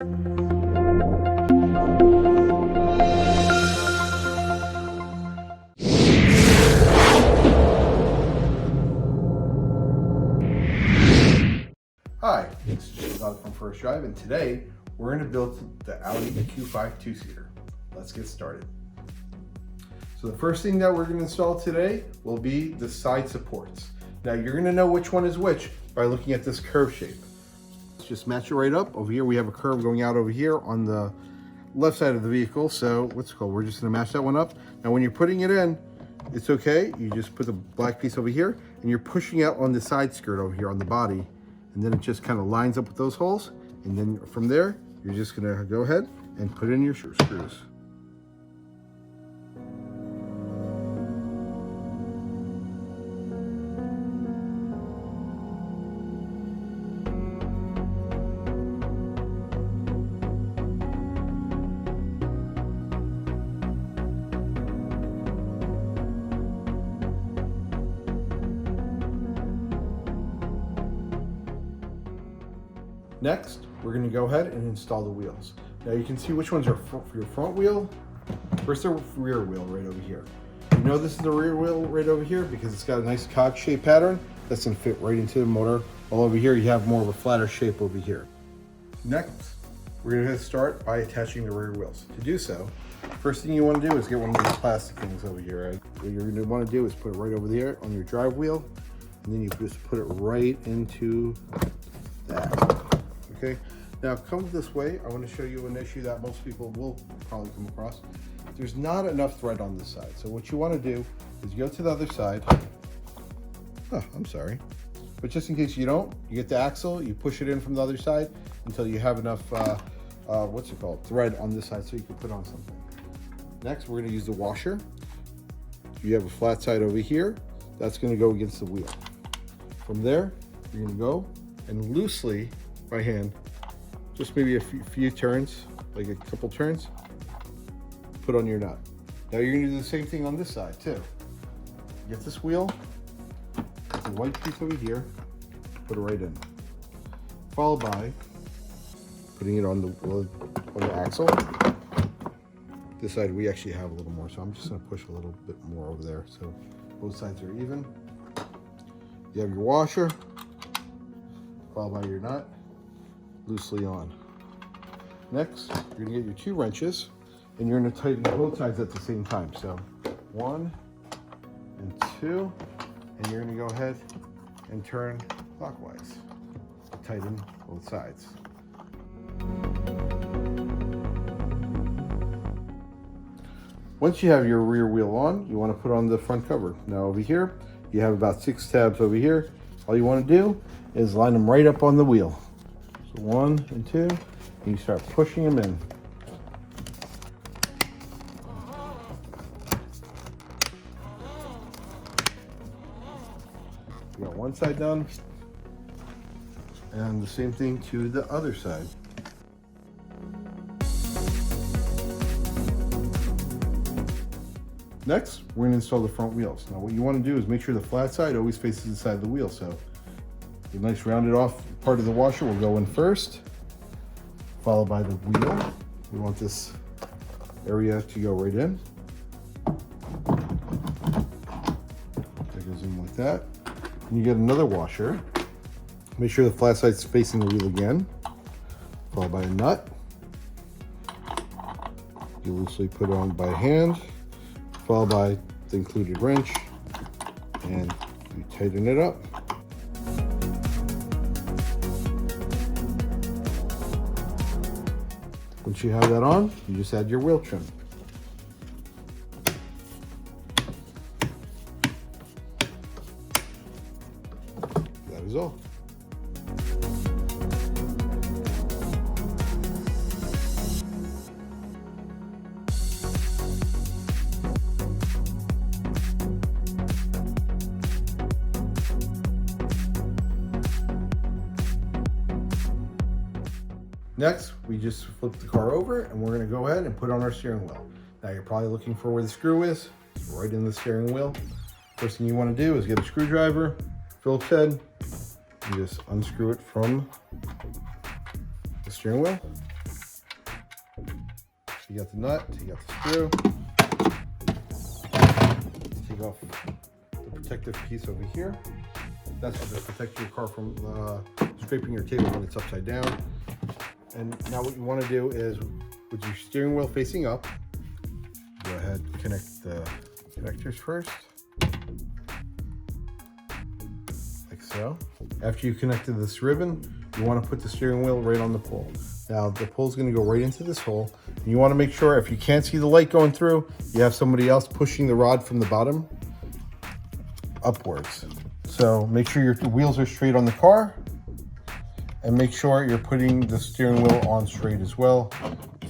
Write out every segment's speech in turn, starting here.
Hi, this is Shahzad from First Drive, and today we're going to build the Audi Q5 two-seater. Let's get started. So the first thing that we're going to install today will be the side supports. Now you're going to know which one is which by looking at this curve shape. Let's just match it right up. Over here we have a curve going out over here on the left side of the vehicle. So what's it called? We're just going to match that one up. Now when you're putting it in, it's okay. You just put the black piece over here and you're pushing out on the side skirt over here on the body. And then it just kind of lines up with those holes. And then from there, you're just gonna go ahead and put in your screws. Next, we're going to go ahead and install the wheels. Now you can see which ones are for your front wheel. Where's the rear wheel? Right over here. You know this is the rear wheel right over here because it's got a nice cog shape pattern that's going to fit right into the motor. While over here you have more of a flatter shape over here. Next, we're going to start by attaching the rear wheels. To do so, first thing you want to do is get one of these plastic things over here. Right? What you're going to want to do is put it right over there on your drive wheel, and then you just put it right into that. Okay, now come this way. I want to show you an issue that most people will probably come across. There's not enough thread on this side. So what you want to do is you go to the other side. Oh, I'm sorry. But just in case you don't, you get the axle, you push it in from the other side until you have enough, thread on this side so you can put on something. Next, we're going to use the washer. You have a flat side over here. That's going to go against the wheel. From there, you're going to go and loosely, by hand, just maybe a few turns, like a couple turns, put on your nut. Now you're gonna do the same thing on this side too. Get this wheel, get the white piece over here, put it right in. Followed by putting it on the axle. This side we actually have a little more, so I'm just gonna push a little bit more over there so both sides are even. You have your washer, followed by your nut, loosely on. Next, you're gonna get your two wrenches and you're gonna tighten both sides at the same time. So 1 and 2, and you're gonna go ahead and turn clockwise. Tighten both sides. Once you have your rear wheel on, you wanna put on the front cover. Now over here, you have about 6 tabs over here. All you wanna do is line them right up on the wheel. So 1 and 2, and you start pushing them in. You got one side done, and the same thing to the other side. Next, we're going to install the front wheels. Now what you want to do is make sure the flat side always faces the side of the wheel. So the nice rounded off part of the washer will go in first, followed by the wheel. We want this area to go right in. That goes in like that. And you get another washer. Make sure the flat side's facing the wheel again, followed by a nut. You loosely put it on by hand, followed by the included wrench, and you tighten it up. Once you have that on, you just add your wheel trim. That is all. Next, we just flip the car over and we're gonna go ahead and put on our steering wheel. Now you're probably looking for where the screw is. It's right in the steering wheel. First thing you wanna do is get a screwdriver, Phillips head, and just unscrew it from the steering wheel. take out the nut, take out the screw, take off the protective piece over here. That's to protect your car from scraping your table when it's upside down. And now what you want to do is, with your steering wheel facing up, go ahead and connect the connectors first, like so. After you connected this ribbon, you want to put the steering wheel right on the pole. Now the pole is going to go right into this hole, and you want to make sure, if you can't see the light going through, you have somebody else pushing the rod from the bottom upwards. So make sure your wheels are straight on the car, and make sure you're putting the steering wheel on straight as well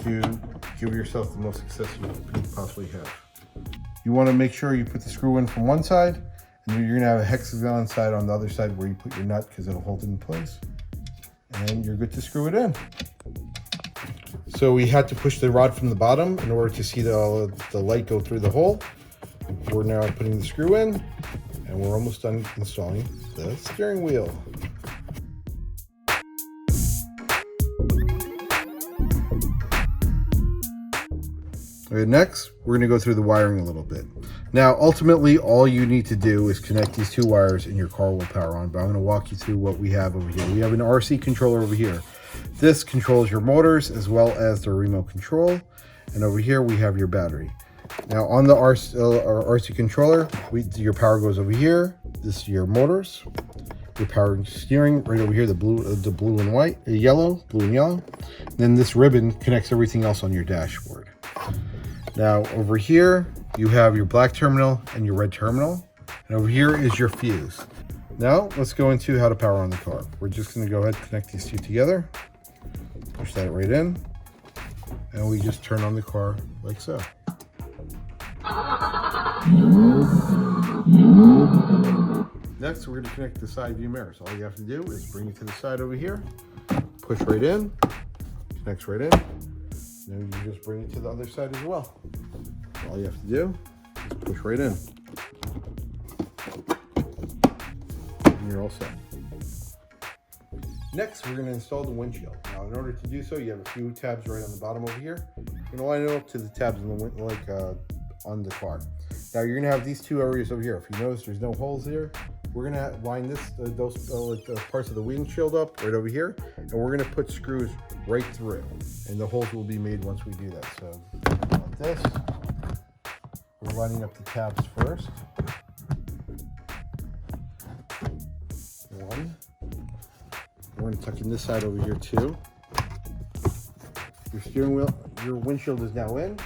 to give yourself the most success you could possibly have. You want to make sure you put the screw in from one side, and you're going to have a hexagon side on the other side where you put your nut, because it'll hold it in place. And you're good to screw it in. So we had to push the rod from the bottom in order to see the light go through the hole. We're now putting the screw in, and we're almost done installing the steering wheel. Okay, next, we're going to go through the wiring a little bit. Now, ultimately, all you need to do is connect these two wires and your car will power on, but I'm going to walk you through what we have over here. We have an RC controller over here. This controls your motors as well as the remote control. And over here, we have your battery. Now, on the RC controller, your power goes over here. This is your motors. Your power and steering right over here, the blue and white, yellow, blue and yellow. And then this ribbon connects everything else on your dashboard. Now over here, you have your black terminal and your red terminal. And over here is your fuse. Now let's go into how to power on the car. We're just gonna go ahead and connect these two together. Push that right in. And we just turn on the car like so. Next, we're gonna connect the side view mirrors. All you have to do is bring it to the side over here, push right in, connects right in. Then you just bring it to the other side as well. All you have to do is push right in. And you're all set. Next, we're going to install the windshield. Now, in order to do so, you have a few tabs right on the bottom over here. You're going to line it up to the tabs in the on the car. Now, you're going to have these two areas over here. If you notice, there's no holes here. We're going to line those parts of the windshield up right over here, and we're going to put screws right through, and the holes will be made once we do that. So like this, we're lining up the tabs first. One. We're going to tuck in this side over here too. Your steering wheel, your windshield is now in.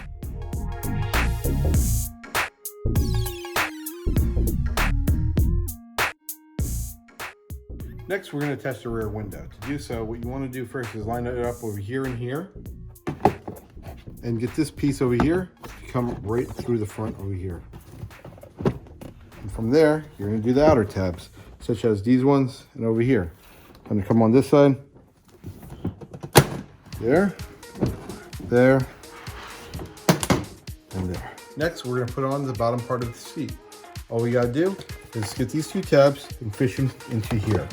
Next, we're going to test the rear window. To do so, what you want to do first is line it up over here and here, and get this piece over here to come right through the front over here. And from there, you're going to do the outer tabs, such as these ones and over here. I'm going to come on this side, there, there, and there. Next, we're going to put on the bottom part of the seat. All we got to do is get these two tabs and fish them into here.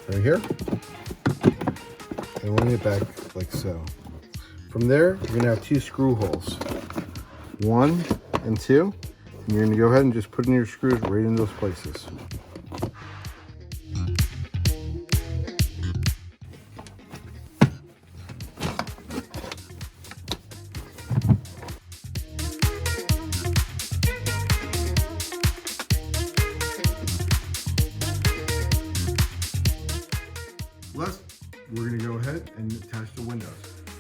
Right here, and line it back like so. From there, you're going to have two screw holes, 1 and 2, and you're going to go ahead and just put in your screws right in those places. Last, we're going to go ahead and attach the windows.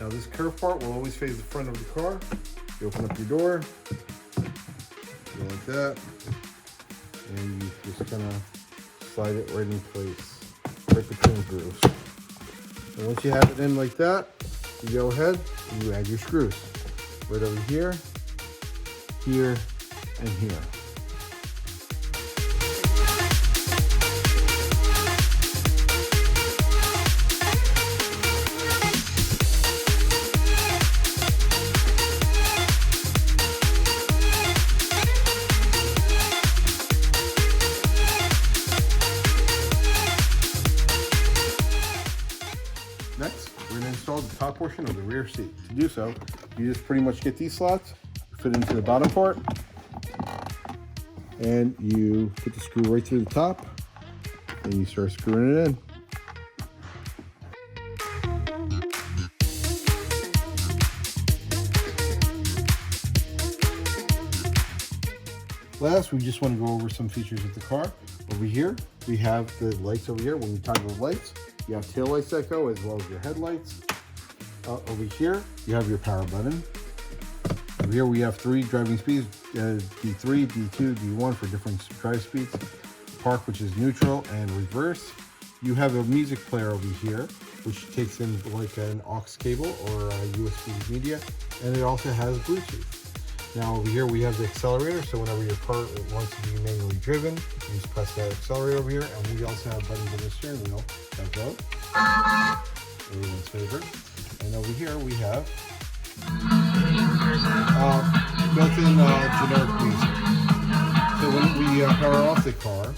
Now this curved part will always face the front of the car. You open up your door, go like that, and you just kind of slide it right in place, right between the grooves. And once you have it in like that, you go ahead and you add your screws. Right over here, here, and here. Next, we're going to install the top portion of the rear seat. To do so, you just pretty much get these slots, fit into the bottom part, and you put the screw right through the top, and you start screwing it in. Last, we just want to go over some features of the car. Over here, we have the lights over here. When you toggle the lights, you have tail lights that go as well as your headlights. Over here, you have your power button. Over here, we have 3 driving speeds, D3, D2, D1 for different drive speeds. Park, which is neutral, and reverse. You have a music player over here, which takes in like an aux cable or a USB media, and it also has Bluetooth. Now over here we have the accelerator, so whenever your car wants to be manually driven, you just press that accelerator over here, and we also have buttons on the steering wheel that go. Everyone's favorite. And over here we have built-in generic music. So when we power off the car,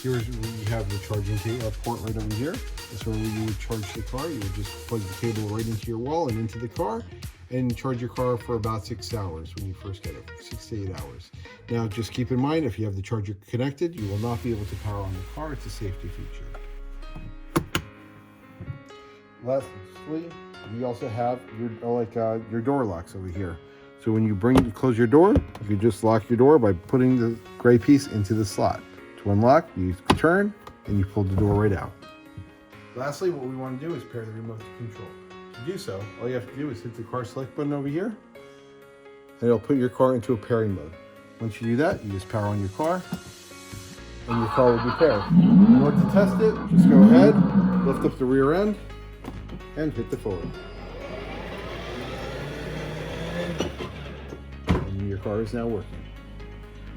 here's where you have the charging port right over here. That's where you would charge the car. You would just plug the cable right into your wall and into the car, and charge your car for about 6 hours when you first get it, 6 to 8 hours. Now just keep in mind, if you have the charger connected, you will not be able to power on the car. It's a safety feature. Lastly, we also have your door locks over here. So when you close your door, you can just lock your door by putting the gray piece into the slot. To unlock, you turn and you pull the door right out. Lastly, what we want to do is pair the remote control. To do so, all you have to do is hit the car select button over here, and it'll put your car into a pairing mode. Once you do that, you just power on your car, and your car will be paired. In order to test it, just go ahead, lift up the rear end, and hit the forward. And your car is now working.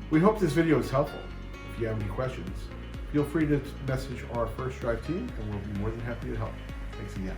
We hope this video is helpful. If you have any questions, feel free to message our First Drive team, and we'll be more than happy to help. Thanks again.